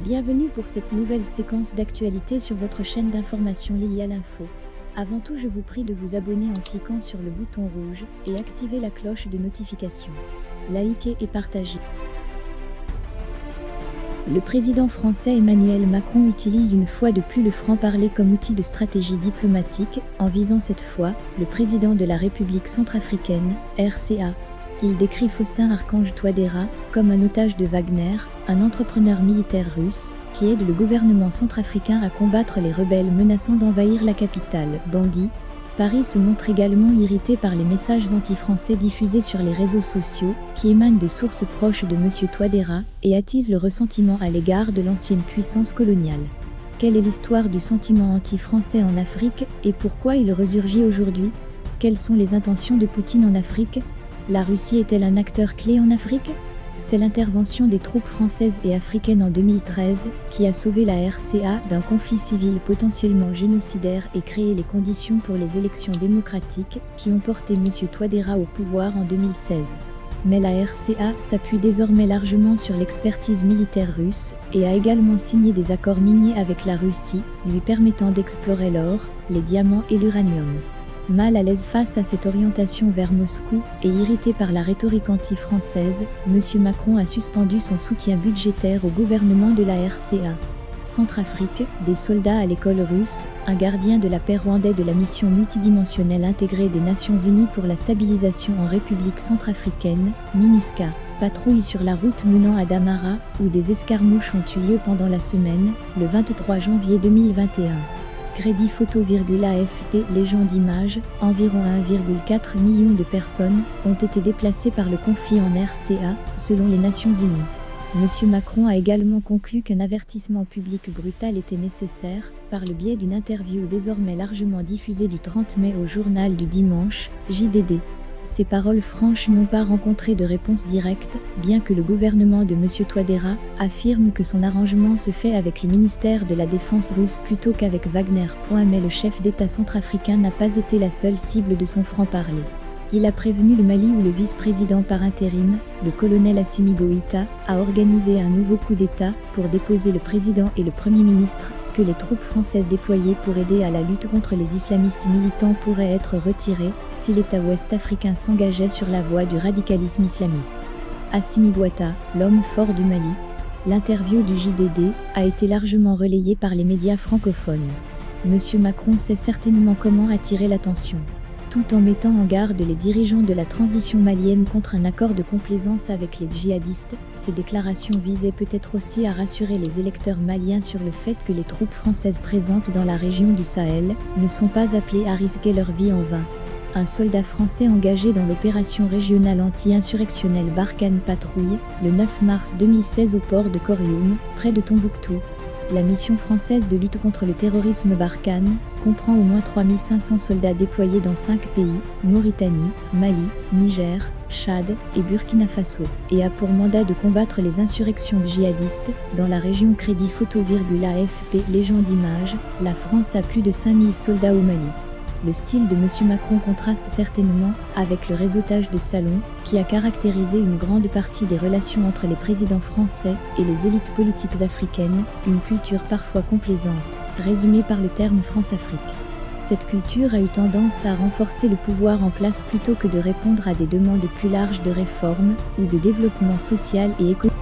Bienvenue pour cette nouvelle séquence d'actualité sur votre chaîne d'information liée à l'info. Avant tout, je vous prie de vous abonner en cliquant sur le bouton rouge et activer la cloche de notification. Likez et partagez. Le président français Emmanuel Macron utilise une fois de plus le franc-parler comme outil de stratégie diplomatique, en visant cette fois le président de la République centrafricaine, RCA. Il décrit Faustin Archange Touadéra comme un otage de Wagner, un entrepreneur militaire russe, qui aide le gouvernement centrafricain à combattre les rebelles menaçant d'envahir la capitale, Bangui. Paris se montre également irrité par les messages anti-français diffusés sur les réseaux sociaux, qui émanent de sources proches de M. Touadéra, et attisent le ressentiment à l'égard de l'ancienne puissance coloniale. Quelle est l'histoire du sentiment anti-français en Afrique, et pourquoi il resurgit aujourd'hui? Quelles sont les intentions de Poutine en Afrique? La Russie est-elle un acteur clé en Afrique? C'est l'intervention des troupes françaises et africaines en 2013 qui a sauvé la RCA d'un conflit civil potentiellement génocidaire et créé les conditions pour les élections démocratiques qui ont porté M. Touadéra au pouvoir en 2016. Mais la RCA s'appuie désormais largement sur l'expertise militaire russe et a également signé des accords miniers avec la Russie, lui permettant d'explorer l'or, les diamants et l'uranium. Mal à l'aise face à cette orientation vers Moscou et irrité par la rhétorique anti-française, M. Macron a suspendu son soutien budgétaire au gouvernement de la RCA. Centrafrique, des soldats à l'école russe, un gardien de la paix rwandais de la mission multidimensionnelle intégrée des Nations Unies pour la stabilisation en République centrafricaine, MINUSCA, patrouille sur la route menant à Damara, où des escarmouches ont eu lieu pendant la semaine, le 23 janvier 2021. Crédit photo AFP Légende d'images, environ 1,4 million de personnes ont été déplacées par le conflit en RCA, selon les Nations Unies. M. Macron a également conclu qu'un avertissement public brutal était nécessaire, par le biais d'une interview désormais largement diffusée du 30 mai au journal du dimanche, JDD. Ces paroles franches n'ont pas rencontré de réponse directe, bien que le gouvernement de M. Touadéra affirme que son arrangement se fait avec le ministère de la Défense russe plutôt qu'avec Wagner. Mais le chef d'État centrafricain n'a pas été la seule cible de son franc-parler. Il a prévenu le Mali où le vice-président par intérim, le colonel Assimi Goïta, a organisé un nouveau coup d'État pour déposer le président et le Premier ministre, que les troupes françaises déployées pour aider à la lutte contre les islamistes militants pourraient être retirées si l'État ouest-africain s'engageait sur la voie du radicalisme islamiste. Assimi Goïta, l'homme fort du Mali. L'interview du JDD a été largement relayée par les médias francophones. M. Macron sait certainement comment attirer l'attention. Tout en mettant en garde les dirigeants de la transition malienne contre un accord de complaisance avec les djihadistes, ces déclarations visaient peut-être aussi à rassurer les électeurs maliens sur le fait que les troupes françaises présentes dans la région du Sahel ne sont pas appelées à risquer leur vie en vain. Un soldat français engagé dans l'opération régionale anti-insurrectionnelle Barkhane Patrouille, le 9 mars 2016 au port de Korioum, près de Tombouctou. La mission française de lutte contre le terrorisme Barkhane comprend au moins 3500 soldats déployés dans 5 pays, Mauritanie, Mali, Niger, Tchad et Burkina Faso, et a pour mandat de combattre les insurrections djihadistes. Dans la région Crédit photo AFP Légende d'images, la France a plus de 5000 soldats au Mali. Le style de M. Macron contraste certainement avec le réseautage de salon qui a caractérisé une grande partie des relations entre les présidents français et les élites politiques africaines, une culture parfois complaisante, résumée par le terme France-Afrique. Cette culture a eu tendance à renforcer le pouvoir en place plutôt que de répondre à des demandes plus larges de réforme ou de développement social et économique.